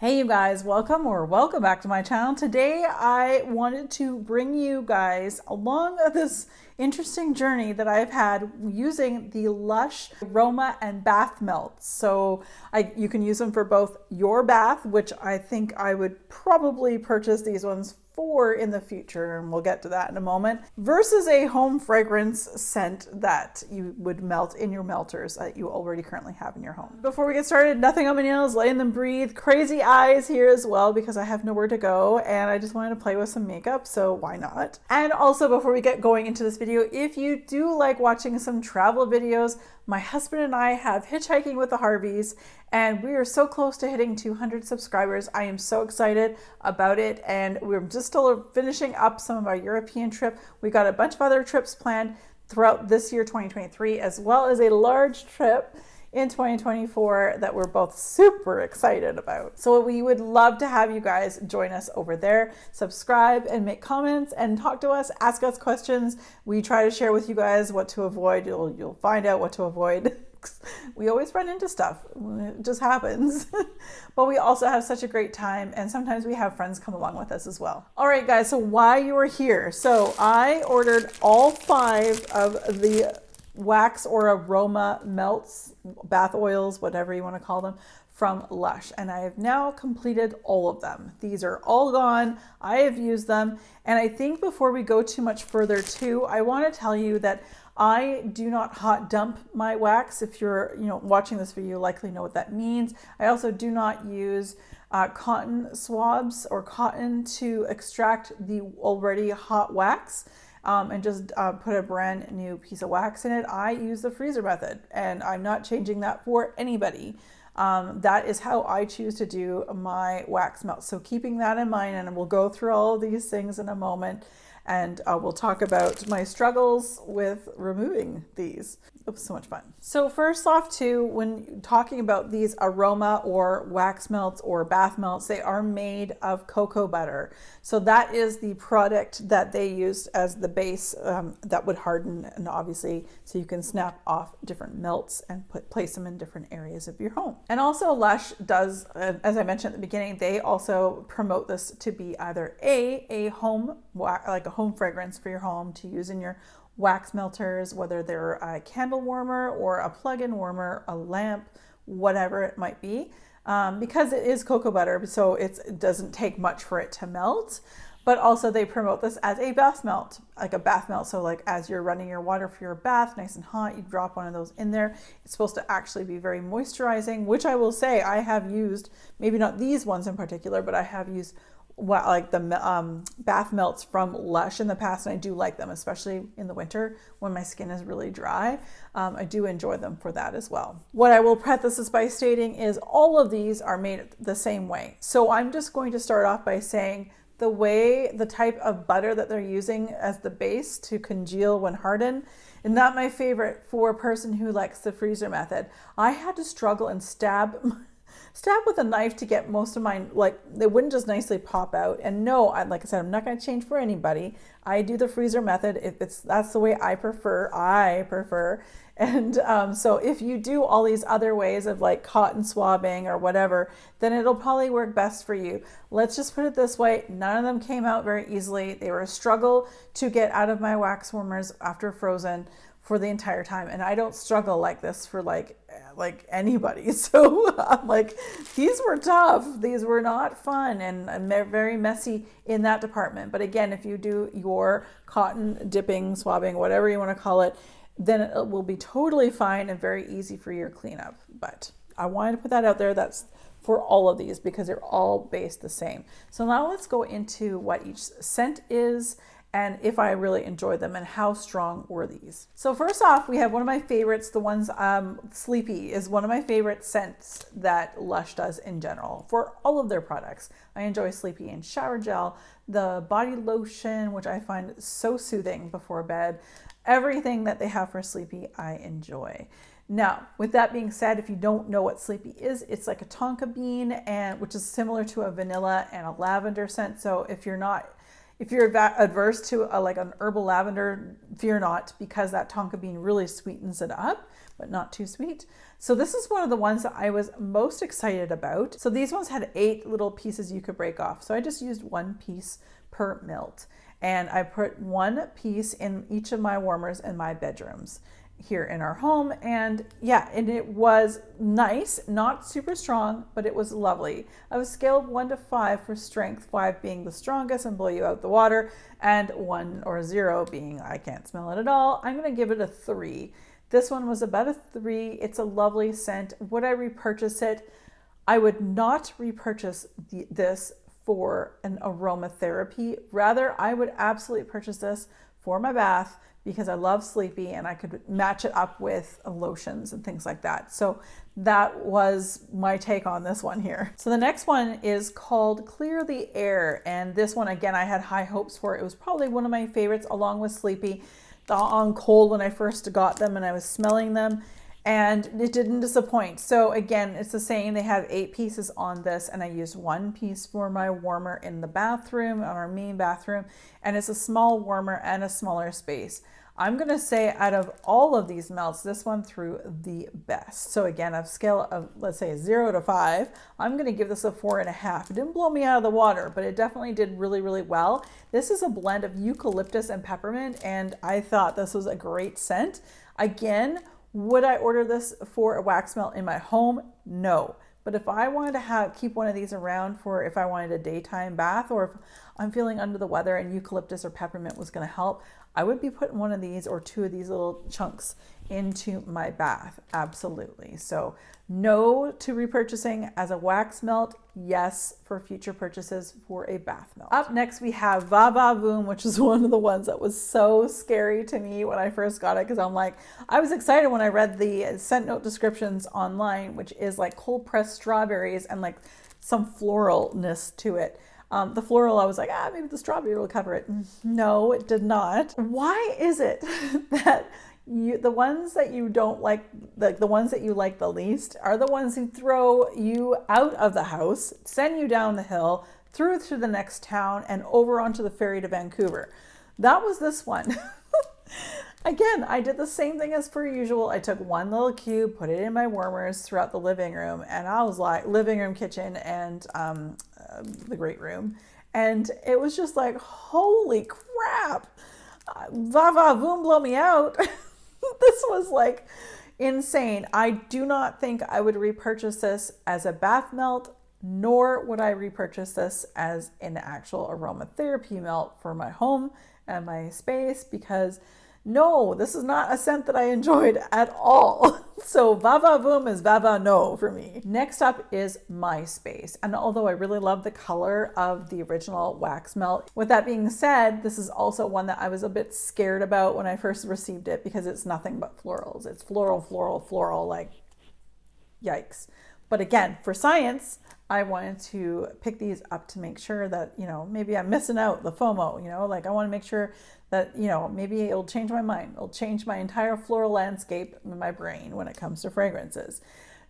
Hey you guys, welcome back to my channel. Today I wanted to bring you guys along this interesting journey that I've had using the LUSH Aroma and Bath Melts. So you can use them for both your bath, which I think I would probably purchase these ones for in the future, and we'll get to that in a moment, versus a home fragrance scent that you would melt in your melters that you already currently have in your home. Before we get started, nothing on my nails, letting them breathe. Crazy eyes here as well because I have nowhere to go and I just wanted to play with some makeup, so why not? And also, before we get going into this video, if you do like watching some travel videos, my husband and I have Hitchhiking with the Harveys, and we are so close to hitting 200 subscribers. I am so excited about it, and we're just still finishing up some of our European trip. We got a bunch of other trips planned throughout this year, 2023, as well as a large trip in 2024 that we're both super excited about. So we would love to have you guys join us over there. Subscribe and make comments and talk to us, ask us questions. We try to share with you guys what to avoid. You'll find out what to avoid. We always run into stuff. It just happens. But we also have such a great time, and sometimes we have friends come along with us as well. All right, guys, so why you are here. So I ordered all 5 of the wax or aroma melts, bath oils, whatever you want to call them, from LUSH, and I have now completed all of them. These are all gone. I have used them, and I think before we go too much further too, I want to tell you that I do not hot dump my wax. If you're watching this video, you likely know what that means. I also do not use cotton swabs or cotton to extract the already hot wax. And just put a brand new piece of wax in it. I use the freezer method, and I'm not changing that for anybody. That is how I choose to do my wax melt. So keeping that in mind, and we'll go through all of these things in a moment, and we'll talk about my struggles with removing these. It was so much fun. So first off too, when talking about these aroma or wax melts or bath melts, they are made of cocoa butter. So that is the product that they used as the base that would harden, and obviously so you can snap off different melts and place them in different areas of your home. And also LUSH does, as I mentioned at the beginning, they also promote this to be either a home, like a home fragrance for your home to use in your wax melters, whether they're a candle warmer or a plug-in warmer, a lamp, whatever it might be, because it is cocoa butter, so it doesn't take much for it to melt. But also they promote this as a bath melt, like a bath melt. So like as you're running your water for your bath, nice and hot, you drop one of those in there. It's supposed to actually be very moisturizing, which I will say I have used, maybe not these ones in particular, but I have used like the bath melts from LUSH in the past, and I do like them, especially in the winter when my skin is really dry. I do enjoy them for that as well. What I will preface this by stating is all of these are made the same way. So I'm just going to start off by saying the type of butter that they're using as the base to congeal when hardened, and not my favorite for a person who likes the freezer method. I had to struggle and stab with a knife to get most of mine, like they wouldn't just nicely pop out. And no, like I said, I'm not going to change for anybody. I do the freezer method if that's the way I prefer. And so if you do all these other ways of like cotton swabbing or whatever, then it'll probably work best for you. Let's just put it this way. None of them came out very easily. They were a struggle to get out of my wax warmers after frozen for the entire time. And I don't struggle like this for like anybody. So like these were tough. These were not fun and very messy in that department. But again, if you do your cotton dipping, swabbing, whatever you want to call it, then it will be totally fine and very easy for your cleanup. But I wanted to put that out there. That's for all of these because they're all based the same. So now let's go into what each scent is and if I really enjoyed them and how strong were these. So first off, we have one of my favorites, the ones, Sleepy is one of my favorite scents that LUSH does in general for all of their products. I enjoy Sleepy in shower gel, the body lotion, which I find so soothing before bed. Everything that they have for Sleepy, I enjoy. Now, with that being said, if you don't know what Sleepy is, it's like a tonka bean, which is similar to a vanilla and a lavender scent. So if you're not If you're adverse to like an herbal lavender, fear not, because that tonka bean really sweetens it up, but not too sweet. So this is one of the ones that I was most excited about. So these ones had 8 little pieces you could break off. So I just used 1 piece per melt. And I put 1 piece in each of my warmers in my bedrooms here in our home. And yeah, and it was nice, not super strong, but it was lovely. I was scaled 1 to 5 for strength, 5 being the strongest and blow you out the water, and 1 or 0 being I can't smell it at all. I'm gonna give it a 3. This one was about a 3. It's a lovely scent. Would I repurchase it? I would not repurchase this for an aromatherapy. Rather, I would absolutely purchase this for my bath because I love sleepy and I could match it up with lotions and things like that. So that was my take on this one here. So the next one is called Clear the Air. And this one, again, I had high hopes for. It was probably one of my favorites along with Sleepy on cold when I first got them and I was smelling them. And it didn't disappoint. So again, it's the same. They have 8 pieces on this, and I used 1 piece for my warmer in the bathroom, on our main bathroom, and it's a small warmer and a smaller space. I'm gonna say out of all of these melts, this one threw the best. So again, a scale of, let's say, 0 to 5, I'm gonna give this a 4.5. It didn't blow me out of the water, but it definitely did really, really well. This is a blend of eucalyptus and peppermint, and I thought this was a great scent. Again, would I order this for a wax melt in my home? No. But if I wanted to keep one of these around for if I wanted a daytime bath, or if I'm feeling under the weather and eucalyptus or peppermint was going to help, I would be putting one of these or 2 of these little chunks into my bath. Absolutely. So no to repurchasing as a wax melt. Yes for future purchases for a bath melt. Up next we have Va Va Voom, which is one of the ones that was so scary to me when I first got it, because I'm like, I was excited when I read the scent note descriptions online, which is like cold pressed strawberries and like some floralness to it. The floral, I was like, maybe the strawberry will cover it. No, it did not. Why is it that the ones that you don't like, the ones that you like the least, are the ones who throw you out of the house, send you down the hill, through to the next town, and over onto the ferry to Vancouver? That was this one. Again, I did the same thing as per usual. I took 1 little cube, put it in my warmers throughout the living room, and I was like, living room, kitchen, and the great room. And it was just like, holy crap, Va Va Voom, blow me out. This was like insane. I do not think I would repurchase this as a bath melt, nor would I repurchase this as an actual aromatherapy melt for my home and my space, because no, this is not a scent that I enjoyed at all. So Va Va Voom is Va Va no for me. Next up is My Space. And although I really love the color of the original wax melt, with that being said, this is also one that I was a bit scared about when I first received it, because it's nothing but florals. It's floral, floral, floral, like yikes. But again, for science, I wanted to pick these up to make sure that, you know, maybe I'm missing out, the FOMO, you know, like I want to make sure that, you know, maybe it'll change my mind. It'll change my entire floral landscape in my brain when it comes to fragrances.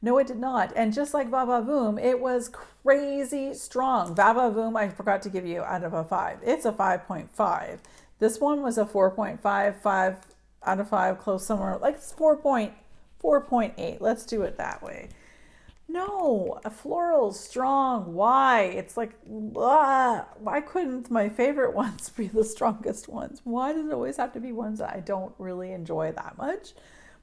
No, it did not. And just like Va Va Voom, it was crazy strong. Va Va Voom, I forgot to give you out of a 5. It's a 5.5. This one was a 4.5, 5 out of 5, close somewhere, like it's 4.8. Let's do it that way. No, a floral, strong. Why? It's like, why couldn't my favorite ones be the strongest ones? Why does it always have to be ones that I don't really enjoy that much?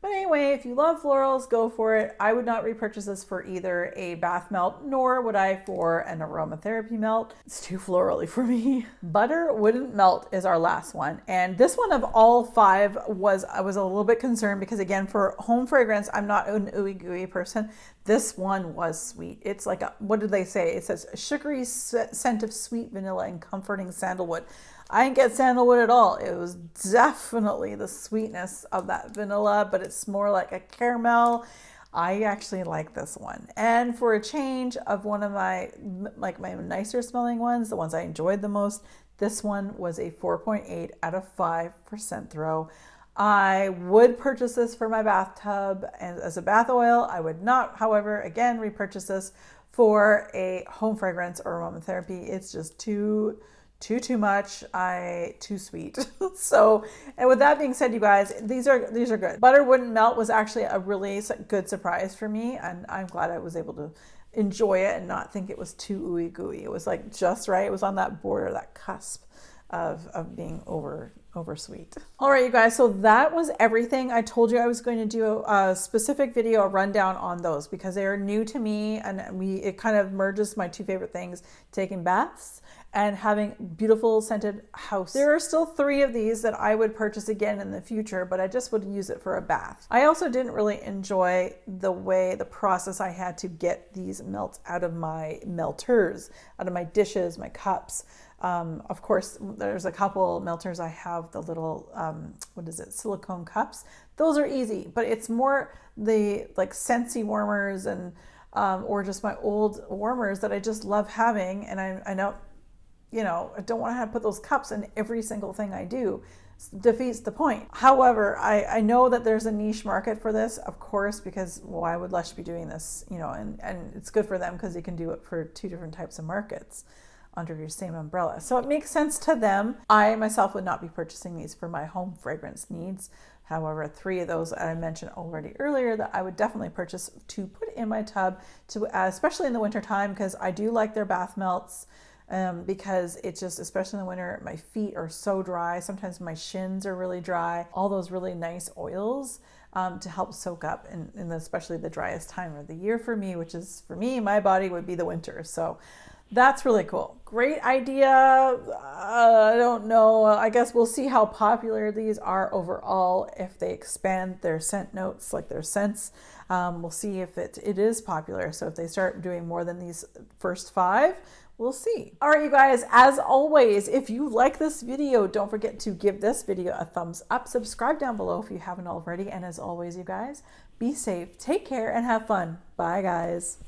But anyway, if you love florals, go for it. I would not repurchase this for either a bath melt, nor would I for an aromatherapy melt. It's too florally for me. Butter Wouldn't Melt is our last one. And this one of all 5 I was a little bit concerned, because again, for home fragrance, I'm not an ooey gooey person. This one was sweet. It's like, what did they say? It says sugary scent of sweet vanilla and comforting sandalwood. I didn't get sandalwood at all. It was definitely the sweetness of that vanilla, but it's more like a caramel. I actually like this one. And for a change of one of my nicer smelling ones, the ones I enjoyed the most, this one was a 4.8 out of 5% throw. I would purchase this for my bathtub and as a bath oil. I would not, however, again, repurchase this for a home fragrance or aromatherapy. It's just too too much, too sweet. So, and with that being said, you guys, these are good. Butter wouldn't melt was actually a really good surprise for me, and I'm glad I was able to enjoy it and not think it was too ooey gooey. It was like just right. It was on that border, that cusp of being over sweet. All right, you guys, so that was everything. I told you I was going to do a specific video, a rundown on those because they are new to me, and it kind of merges my two favorite things, taking baths and having beautiful scented house. There are still 3 of these that I would purchase again in the future, but I just would use it for a bath. I also didn't really enjoy the process I had to get these melts out of my melters, out of my dishes, my cups. Of course, there's a couple melters I have, the little, silicone cups. Those are easy, but it's more the like Scentsy warmers and, or just my old warmers that I just love having. And I know, I don't want to have to put those cups in every single thing I do. It defeats the point. However, I know that there's a niche market for this, of course, because why would Lush be doing this? And it's good for them because they can do it for 2 different types of markets under your same umbrella. So it makes sense to them. I myself would not be purchasing these for my home fragrance needs. However, 3 of those I mentioned already earlier that I would definitely purchase to put in my tub, especially in the winter time, because I do like their bath melts. Because it's just, especially in the winter, my feet are so dry. Sometimes my shins are really dry. All those really nice oils to help soak up in especially the driest time of the year for me, which is, for me, my body would be the winter. So that's really cool. Great idea. I don't know. I guess we'll see how popular these are overall. If they expand their scent notes, like their scents, we'll see if it is popular. So if they start doing more than these first 5, we'll see. All right, you guys, as always, if you like this video, don't forget to give this video a thumbs up. Subscribe down below if you haven't already. And as always, you guys, be safe, take care, and have fun. Bye, guys.